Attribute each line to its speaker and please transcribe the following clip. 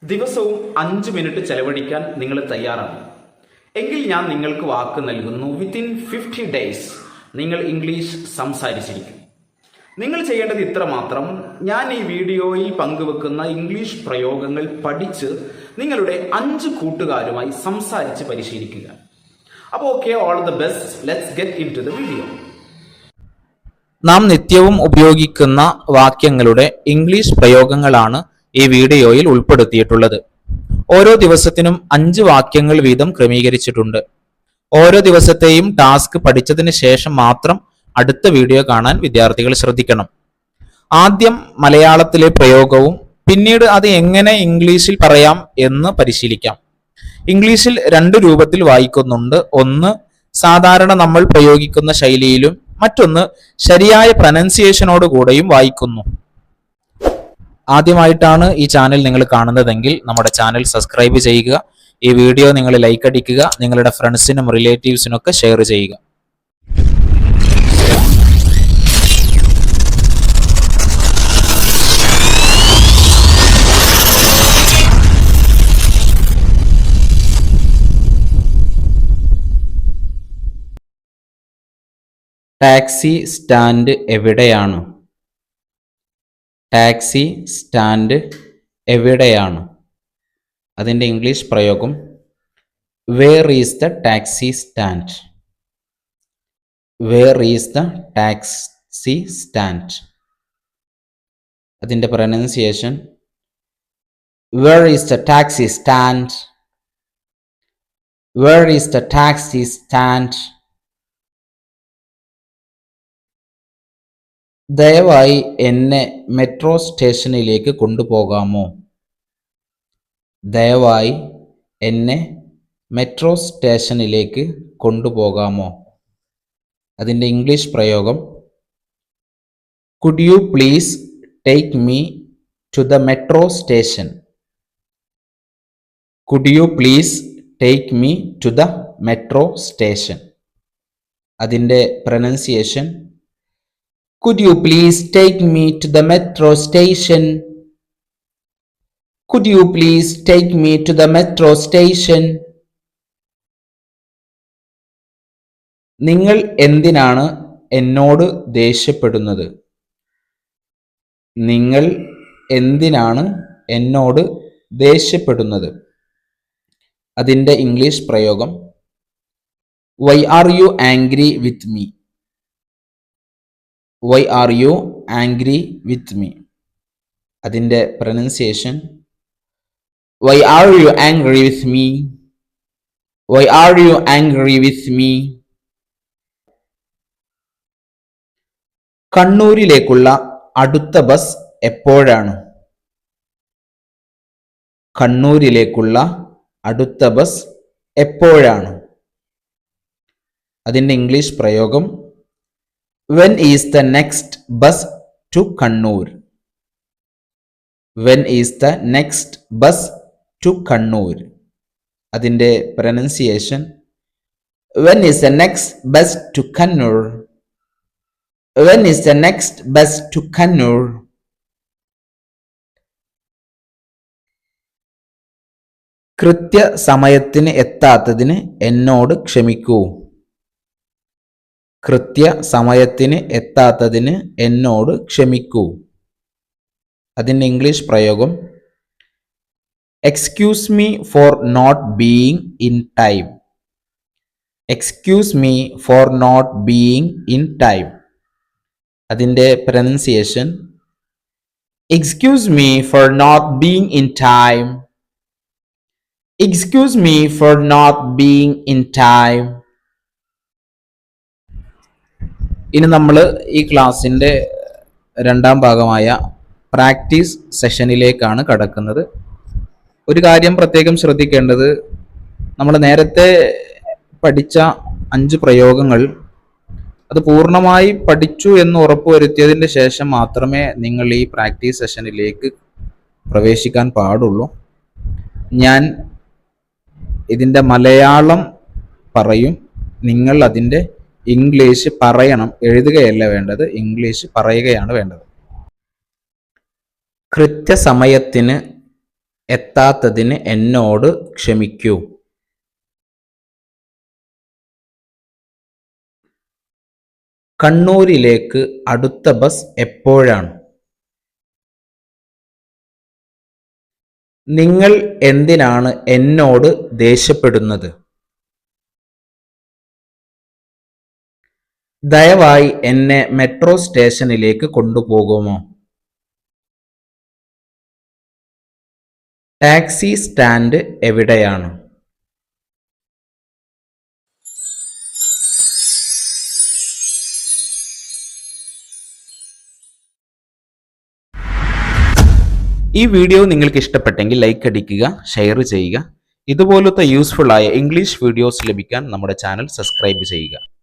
Speaker 1: ദിവസവും 5 മിനിറ്റ് ചെലവഴിക്കാൻ നിങ്ങൾ തയ്യാറാണ് എങ്കിൽ ഞാൻ നിങ്ങൾക്ക് വാക്ക് നൽകുന്നു, വിത്തിൻ 50 ഡേയ്സ് നിങ്ങൾ ഇംഗ്ലീഷ് സംസാരിച്ചിരിക്കും. നിങ്ങൾ ചെയ്യേണ്ടത് ഇത്ര മാത്രം: ഞാൻ ഈ വീഡിയോയിൽ പങ്കുവെക്കുന്ന ഇംഗ്ലീഷ് പ്രയോഗങ്ങൾ പഠിച്ച് നിങ്ങളുടെ 5 കൂട്ടുകാരുമായി സംസാരിച്ച് പരിശീലിക്കുക. അപ്പോൾ okay, all the best. Let's get into the video.
Speaker 2: നാം നിത്യവും ഉപയോഗിക്കുന്ന വാക്യങ്ങളുടെ ഇംഗ്ലീഷ് പ്രയോഗങ്ങളാണ് ഈ വീഡിയോയിൽ ഉൾപ്പെടുത്തിയിട്ടുള്ളത്. ഓരോ ദിവസത്തിനും 5 വാക്യങ്ങൾ വീതം ക്രമീകരിച്ചിട്ടുണ്ട്. ഓരോ ദിവസത്തെയും ടാസ്ക് പഠിച്ചതിന് ശേഷം മാത്രം അടുത്ത വീഡിയോ കാണാൻ വിദ്യാർത്ഥികൾ ശ്രദ്ധിക്കണം. ആദ്യം മലയാളത്തിലെ പ്രയോഗവും പിന്നീട് അത് എങ്ങനെ ഇംഗ്ലീഷിൽ പറയാം എന്ന് പരിശീലിക്കാം. ഇംഗ്ലീഷിൽ 2 രൂപത്തിൽ വായിക്കുന്നുണ്ട്. ഒന്ന് സാധാരണ നമ്മൾ പ്രയോഗിക്കുന്ന ശൈലിയിലും മറ്റൊന്ന് ശരിയായ പ്രൊനൗൺസിയേഷനോട് കൂടെയും വായിക്കുന്നു. ആദ്യമായിട്ടാണ് ഈ ചാനൽ നിങ്ങൾ കാണുന്നതെങ്കിൽ നമ്മുടെ ചാനൽ സബ്സ്ക്രൈബ് ചെയ്യുക. ഈ വീഡിയോ നിങ്ങൾ ലൈക്ക് അടിക്കുക. നിങ്ങളുടെ ഫ്രണ്ട്സിനും റിലേറ്റീവ്സിനൊക്കെ ഷെയർ ചെയ്യുക. ടാക്സി സ്റ്റാൻഡ് എവിടെയാണ്? ടാക്സി സ്റ്റാൻഡ് എവിടെയാണ്? അതിൻ്റെ ഇംഗ്ലീഷ് പ്രയോഗം where is the taxi stand? Where is the taxi stand? അതിൻ്റെ pronunciation where is the taxi stand? Where is the taxi stand? ദയവായി എന്നെ മെട്രോ സ്റ്റേഷനിലേക്ക് കൊണ്ടുപോകാമോ? ദയവായി എന്നെ മെട്രോ സ്റ്റേഷനിലേക്ക് കൊണ്ടുപോകാമോ? അതിൻ്റെ ഇംഗ്ലീഷ് പ്രയോഗം could you please take me to the metro station? Could you please take me to the metro station? അതിൻ്റെ pronunciation Could you please take me to the metro station? Could you please take me to the metro station? നിങ്ങൾ എന്തിനാണ് എന്നോട് ദേഷ്യപ്പെടുന്നത്? നിങ്ങൾ എന്തിനാണ് എന്നോട് ദേഷ്യപ്പെടുന്നത്? അതിൻ്റെ English പ്രയോഗം Why are you angry with me? Why are you angry with me? അതിൻ്റെ pronunciation Why are you angry with me? Why are you angry with me? കണ്ണൂരിലേക്കുള്ള അടുത്ത ബസ് എപ്പോഴാണ്? കണ്ണൂരിലേക്കുള്ള അടുത്ത ബസ് എപ്പോഴാണ്? അതിൻ്റെ ഇംഗ്ലീഷ് പ്രയോഗം When is the next bus to Kannur? When is the next bus to Kannur? അതിൻ്റെ pronunciation When is the next bus to Kannur? When is the next bus to Kannur? കൃത്യസമയത്തിന് എത്താത്തതിന് എന്നോട് ക്ഷമിക്കൂ. കൃത്യസമയത്തിന് എത്താത്തതിന് എന്നോട് ക്ഷമിക്കൂ. അതിൻ്റെ ഇംഗ്ലീഷ് പ്രയോഗം excuse me for not being in time. Excuse me for not being in time. അതിൻ്റെ pronunciation excuse me for not being in time. Excuse me for not being in time. ഇനി നമ്മൾ ഈ ക്ലാസ്സിൻ്റെ 2ാം ഭാഗമായ പ്രാക്ടീസ് സെഷനിലേക്കാണ് കടക്കുന്നത്. ഒരു കാര്യം പ്രത്യേകം ശ്രദ്ധിക്കേണ്ടത്, നമ്മൾ നേരത്തെ പഠിച്ച 5 പ്രയോഗങ്ങൾ അത് പൂർണ്ണമായി പഠിച്ചു എന്ന് ഉറപ്പുവരുത്തിയതിന് ശേഷം മാത്രമേ നിങ്ങൾ ഈ പ്രാക്ടീസ് സെഷനിലേക്ക് പ്രവേശിക്കാൻ പാടുള്ളൂ. ഞാൻ ഇതിൻ്റെ മലയാളം പറയും, നിങ്ങൾ അതിൻ്റെ ഇംഗ്ലീഷ് പറയണം. എഴുതുകയല്ല വേണ്ടത്, ഇംഗ്ലീഷ് പറയുകയാണ് വേണ്ടത്. കൃത്യസമയത്തിന് എത്താത്തതിന് എന്നോട് ക്ഷമിക്കൂ. കണ്ണൂരിലേക്ക് അടുത്ത ബസ് എപ്പോഴാണ്? നിങ്ങൾ എന്തിനാണ് എന്നോട് ദേഷ്യപ്പെടുന്നത്? ദയവായി എന്നെ മെട്രോ സ്റ്റേഷനിലേക്ക് കൊണ്ടുപോകുമോ? ടാക്സി സ്റ്റാൻഡ് എവിടെയാണ്?
Speaker 1: ഈ വീഡിയോ നിങ്ങൾക്ക് ഇഷ്ടപ്പെട്ടെങ്കിൽ ലൈക്ക് അടിക്കുക, ഷെയർ ചെയ്യുക. ഇതുപോലത്തെ യൂസ്ഫുൾ ആയ ഇംഗ്ലീഷ് വീഡിയോസ് ലഭിക്കാൻ നമ്മുടെ ചാനൽ സബ്സ്ക്രൈബ് ചെയ്യുക.